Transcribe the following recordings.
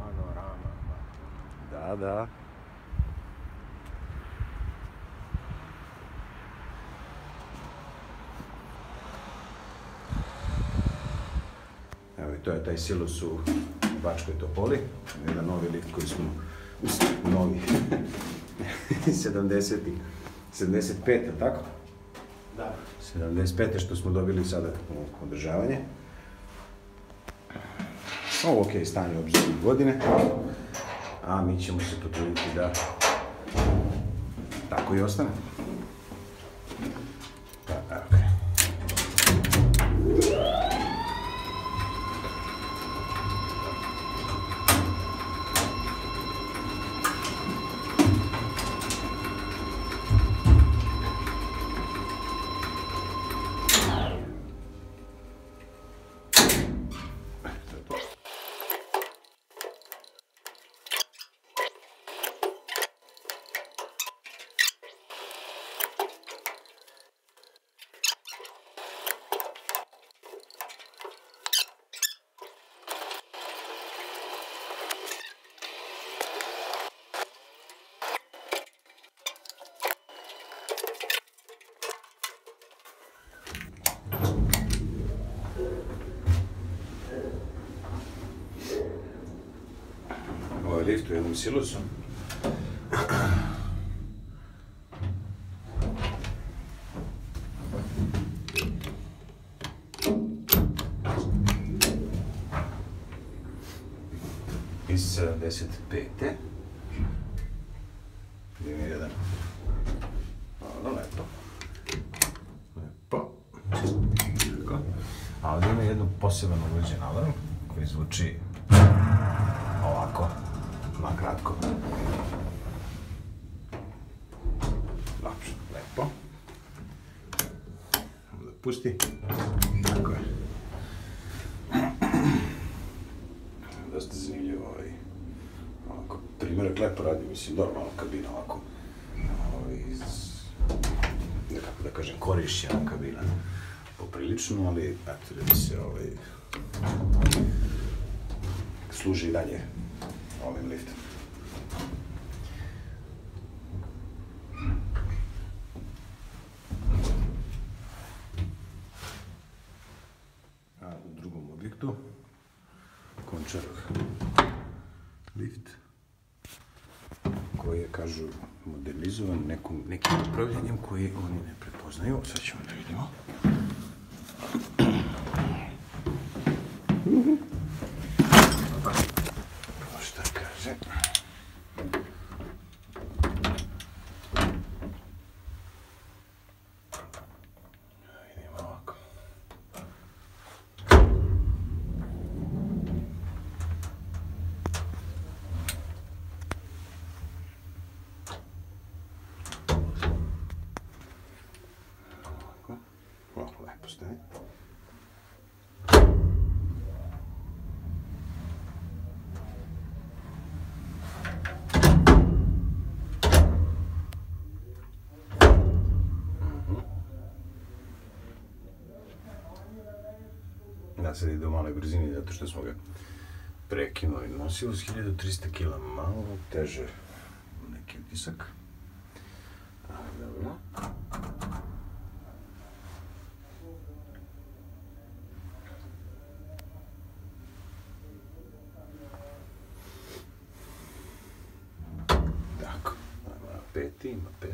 Panorama. Da, da. Evo i to je taj silos u Bačkoj Topoli. Jedan novi lift koji smo, novi, 75, tako? Da. 75. što smo dobili sada u održavanje. Ovo ok, stanje obzirom godine, a mi ćemo se potruditi da tako i ostane. Pa, evo ga. Ovo je lift u jednom silosu. Iz 75. Gdje mi je jedan... Ono, lepo. Lepo. Tako. A ovdje ima jednu posebno uređen alarm koji zvuči ovako, na kratko. Dobro, lepo. Da pusti. Tako je. Dosta zanimljivo ovako, primjerak lepo radi, mislim, normalna kabina ovako. Nekako da kažem, korišćena kabina. Poprilično, ali eto da se služi i dalje ovim liftom. A u drugom objektu, Končarov lift, koji je, kažu, modernizovan nekim upravljanjem koji oni ne prepoznaju. Sad ćemo da vidimo. Šta kaže? Vidimo ovako. Ovako lepo staje. Ja sad ide u maloj brzini zato što smo ga prekinuli. Nosilo s 1300 kg, malo teže neki utisak. Dobro. Tako, ima 5, ima 5.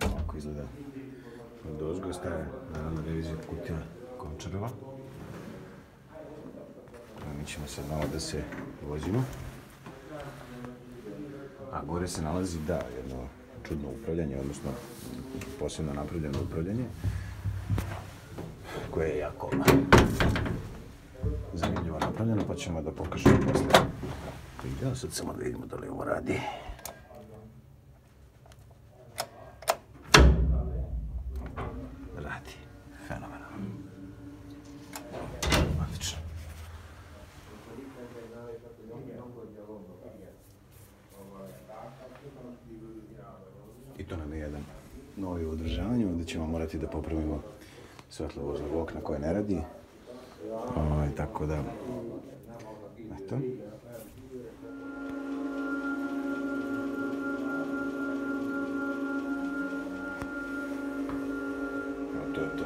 Ovako izgleda od ozgo, staje naravno revizija kutija Končarova. Mi ćemo sad malo da se vozimo. A gore se nalazi, da, jedno čudno upravljanje, odnosno posebno napravljeno upravljanje, koje je jako zanimljivo napravljeno, pa ćemo da pokažemo posle video. Sad samo da vidimo da li ovo radi. Radi. Fenomenalno. ćemo morati da popravimo svetlo voznog okna koje ne radi. Tako da, eto. To je to.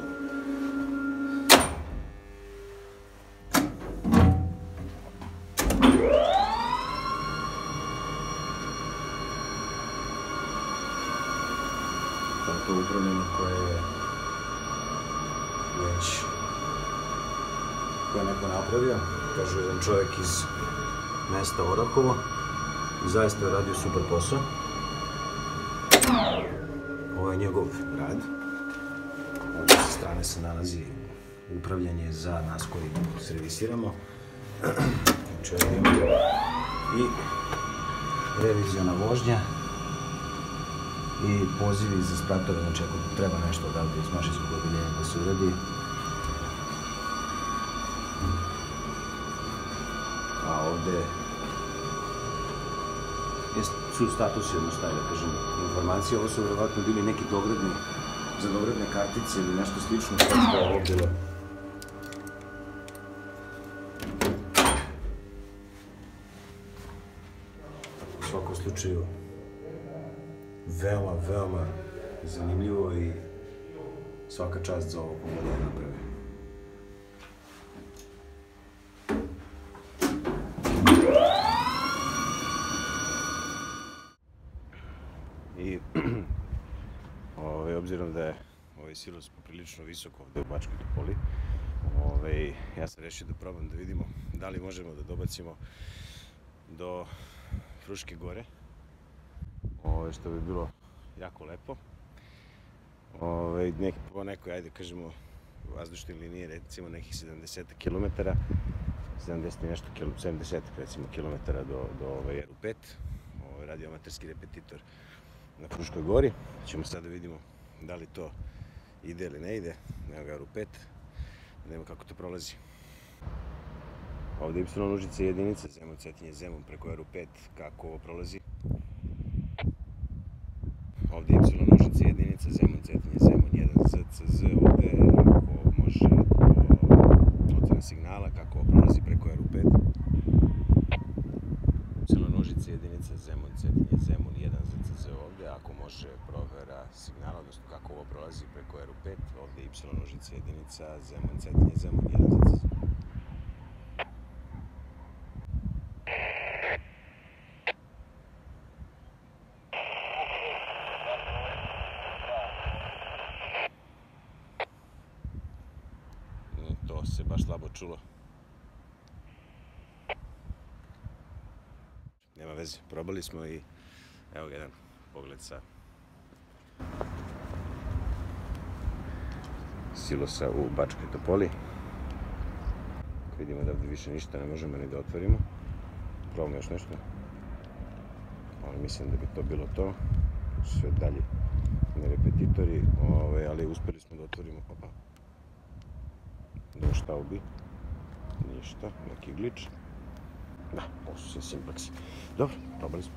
To upravljanje koje je već neko napravio, kaže jedan čovjek iz mesta Orahovo i zaista je radio super posao. Ovo je njegov rad. Ovdje sa strane se nalazi upravljanje za nas koji servisiramo. I reviziona vožnja i pozivi za spratove, znači ako treba nešto odavde iz mašinskog odeljenja da se uradi. A ovde su statusi, odnosno da kažem, informacije. Ovo su vjerovatno bili neki za dogradne kartice ili nešto slično što je ovo bilo. U svakom slučaju veoma zanimljivo i svaka čast za ovo koga da napravi. I obzirom da je ovaj silos poprilično visoko ovde u Bačkoj Topoli, ja sam rešio da probam da vidimo da li možemo da dobacimo do Fruške gore, što bi bilo jako lepo. Po nekoj, ajde kažemo, vazdušnoj liniji, recimo nekih 70 km, 70 recimo kilometara do RU5, radioamaterski repetitor na Fruškoj gori. Ćemo sad da vidimo da li to ide ili ne ide, evo ga RU5, da vidimo kako to prolazi. Ovdje je Y Užice jedinica, Zemun, Cetinje, Zemun preko RU5, kako ovo prolazi. Ovdje je Y Užice jedinica, Zemun, Cetinje, Zemun, 1 ZCZ, ovdje ako može do ocena signala, kako ovo prolazi preko RU5. Y Užice jedinica, Zemun, Cetinje, Zemun, 1 ZCZ ovdje, ako može provera signala, odnosno kako ovo prolazi preko RU5, ovdje je Y Užice jedinica, Zemun, Cetinje, Zemun, 1 ZCZ. To se baš slabo čulo. Nema veze, probali smo i evo ga jedan pogled sa silosa u Bačkoj Topoli. Vidimo da ovdje više ništa ne možemo ni da otvorimo. Probamo još nešto. Ali mislim da bi to bilo to. Sve dalje na repetitori, ali uspeli smo da otvorimo. Opa. Da šta ubi? Ništa, neki glič. Da, ovo su sve simpleksi. Dobro, probali smo.